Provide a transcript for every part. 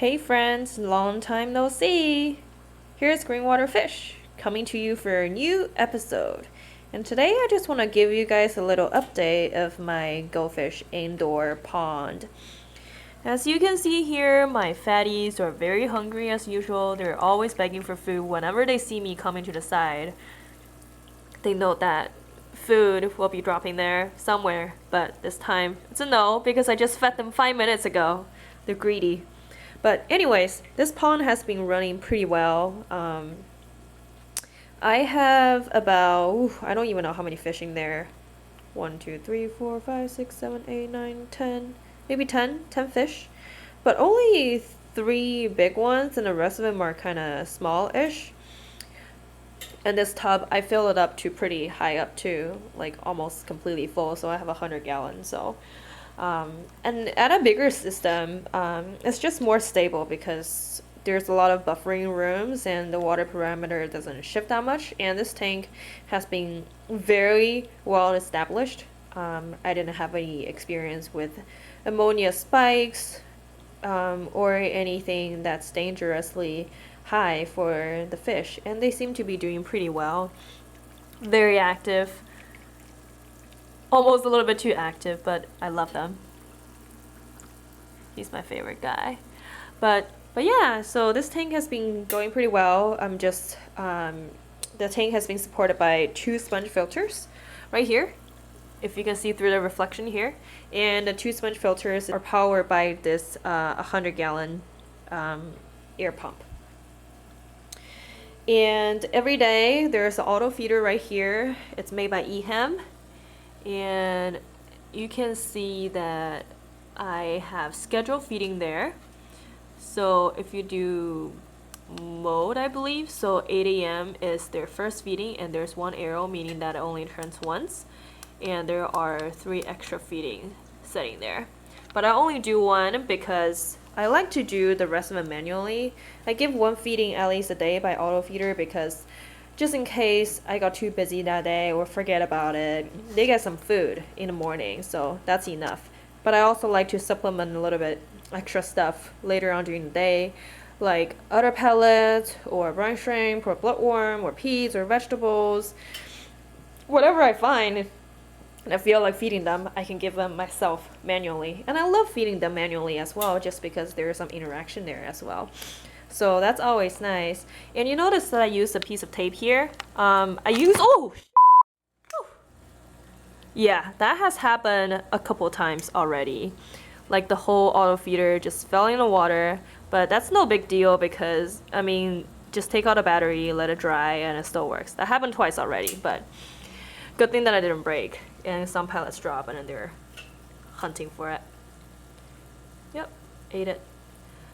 Hey friends, long time no see! Here's Greenwater Fish, coming to you for a new episode. And today I just want to give you guys a little update of my Goldfish indoor pond. As you can see here, my fatties are very hungry as usual. They're always begging for food whenever they see me coming to the side. They know that food will be dropping there somewhere, but this time it's a no because I just fed them 5 minutes ago. They're greedy. But anyways, this pond has been running pretty well. I have about, I don't even know how many fish in there. 1, 2, 3, 4, 5, 6, 7, 8, 9, 10, maybe 10 fish. But only 3 big ones and the rest of them are kind of small-ish. And this tub, I fill it up to pretty high up too, like almost completely full, so I have 100 gallons. So and at a bigger system, it's just more stable because there's a lot of buffering rooms and the water parameter doesn't shift that much. And this tank has been very well established. I didn't have any experience with ammonia spikes or anything that's dangerously high for the fish, and they seem to be doing pretty well. Very active. Almost a little bit too active, but I love them. He's my favorite guy. But yeah, so this tank has been going pretty well. The tank has been supported by 2 sponge filters right here, if you can see through the reflection here. And the 2 sponge filters are powered by this 100-gallon air pump. And every day there's an auto feeder right here. It's made by EHEM. And you can see that I have scheduled feeding there. So if you do mode, I believe, so 8 a.m. is their first feeding, and there's 1 arrow, meaning that it only turns once. And there are 3 extra feeding sitting there. But I only do 1 because I like to do the rest of them manually. I give 1 feeding at least a day by auto feeder because just in case I got too busy that day or forget about it, they get some food in the morning, so that's enough. But I also like to supplement a little bit extra stuff later on during the day, like other pellets or brine shrimp or bloodworm or peas or vegetables. Whatever I find and I feel like feeding them, I can give them myself manually. And I love feeding them manually as well, just because there is some interaction there as well. So that's always nice. And you notice that I used a piece of tape here. Yeah, that has happened a couple times already. Like the whole auto feeder just fell in the water. But that's no big deal because, I mean, just take out a battery, let it dry, and it still works. That happened twice already, but good thing that I didn't break. And some pellets drop and then they're hunting for it. Yep, ate it.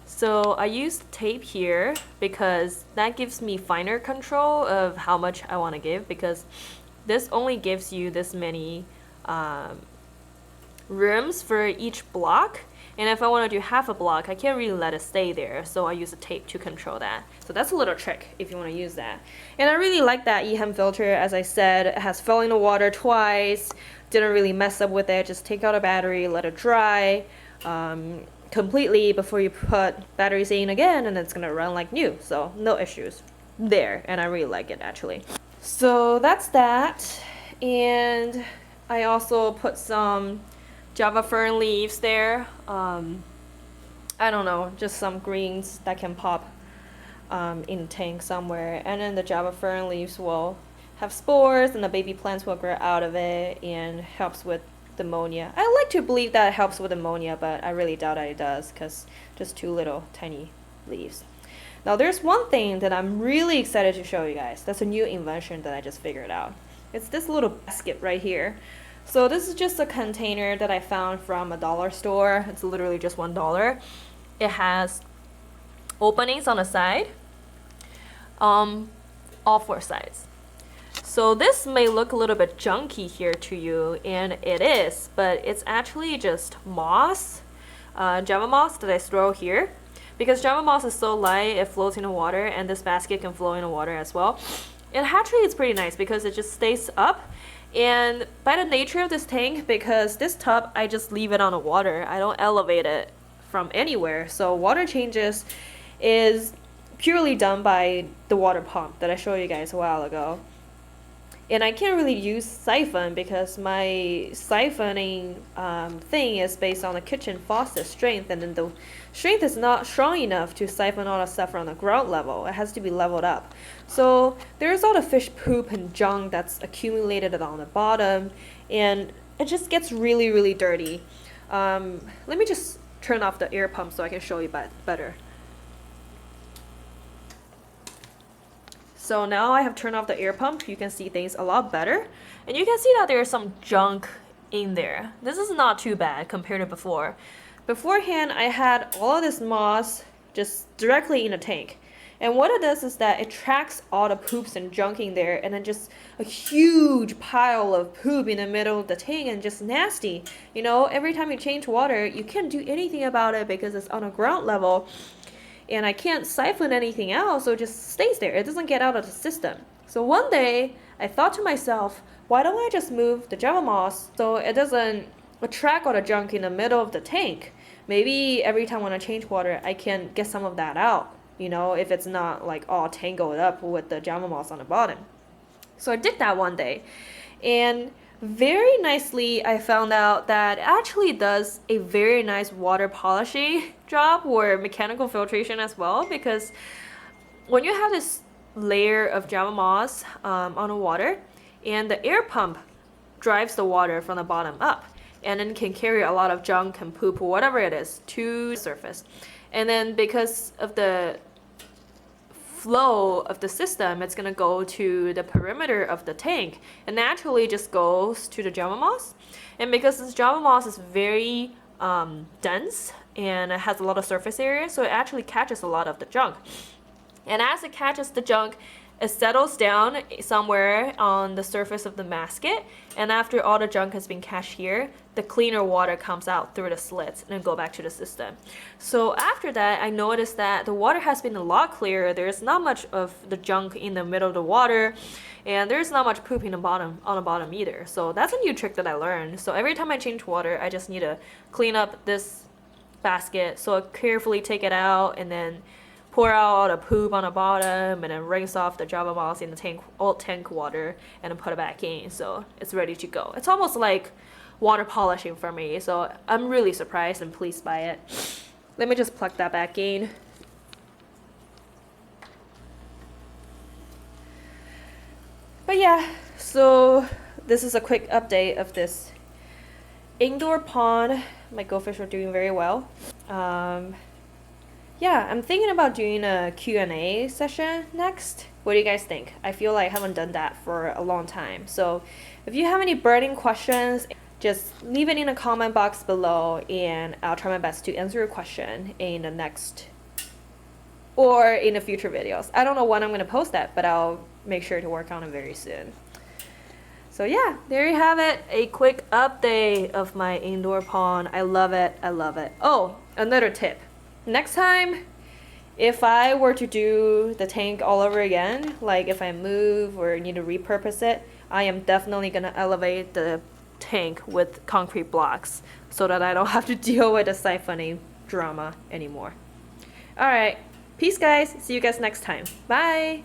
So I used tape here because that gives me finer control of how much I want to give, because this only gives you this many rooms for each block. And if I want to do half a block, I can't really let it stay there. So I use a tape to control that. So that's a little trick if you want to use that. And I really like that EHEM filter. As I said, it has fell in the water twice. Didn't really mess up with it. Just take out a battery, let it dry completely before you put batteries in again, and it's gonna run like new. So no issues there, and I really like it actually. So that's that. And I also put some Java fern leaves there. I don't know, just some greens that can pop in the tank somewhere. And then the Java fern leaves will have spores and the baby plants will grow out of it and helps with ammonia. I like to believe that it helps with ammonia, but I really doubt that it does because just 2 little tiny leaves. Now there's one thing that I'm really excited to show you guys. That's a new invention that I just figured out. It's this little basket right here. So this is just a container that I found from a dollar store. It's literally just $1. It has openings on the side, all 4 sides. So this may look a little bit junky here to you, and it is, but it's actually just moss, Java moss that I throw here. Because Java moss is so light, it floats in the water, and this basket can flow in the water as well. And actually it's pretty nice because it just stays up. And by the nature of this tank, because this tub, I just leave it on the water. I don't elevate it from anywhere. So water changes is purely done by the water pump that I showed you guys a while ago. And I can't really use siphon because my siphoning thing is based on the kitchen faucet strength, and then the strength is not strong enough to siphon all the stuff from the ground level. It has to be leveled up. So there's all the fish poop and junk that's accumulated on the bottom, and it just gets really, really dirty. Let me just turn off the air pump so I can show you better. So now I have turned off the air pump. You can see things a lot better. And you can see that there's some junk in there. This is not too bad compared to before. Beforehand, I had all of this moss just directly in the tank. And what it does is that it tracks all the poops and junk in there, and then just a huge pile of poop in the middle of the tank, and just nasty. You know, every time you change water, you can't do anything about it because it's on a ground level. And I can't siphon anything out, so it just stays there. It doesn't get out of the system. So one day, I thought to myself, why don't I just move the Java moss so it doesn't attract all the junk in the middle of the tank? Maybe every time when I change water, I can get some of that out, you know, if it's not like all tangled up with the Java moss on the bottom. So I did that one day, and very nicely I found out that it actually does a very nice water polishing job or mechanical filtration as well, because when you have this layer of Java moss on the water, and the air pump drives the water from the bottom up, and then can carry a lot of junk and poop or whatever it is to the surface. And then because of the flow of the system, it's gonna go to the perimeter of the tank and naturally just goes to the Java moss. And because this Java moss is very dense and it has a lot of surface area, so it actually catches a lot of the junk. And as it catches the junk, it settles down somewhere on the surface of the basket, and after all the junk has been cached here, the cleaner water comes out through the slits and go back to the system. So after that, I noticed that the water has been a lot clearer. There's not much of the junk in the middle of the water, and there's not much poop in the bottom, on the bottom either. So that's a new trick that I learned. So every time I change water, I just need to clean up this basket. So I carefully take it out and then pour out all the poop on the bottom, and then rinse off the Java moss in the tank, old tank water, and then put it back in, so it's ready to go. It's almost like water polishing for me, so I'm really surprised and pleased by it. Let me just plug that back in. But yeah, so this is a quick update of this indoor pond. My goldfish are doing very well. Yeah, I'm thinking about doing a Q&A session next. What do you guys think? I feel like I haven't done that for a long time. So if you have any burning questions, just leave it in the comment box below, and I'll try my best to answer your question in the next or in the future videos. I don't know when I'm going to post that, but I'll make sure to work on it very soon. So yeah, there you have it. A quick update of my indoor pond. I love it. I love it. Oh, another tip. Next time, if I were to do the tank all over again, like if I move or need to repurpose it, I am definitely going to elevate the tank with concrete blocks so that I don't have to deal with the siphoning drama anymore. Alright, peace guys. See you guys next time. Bye!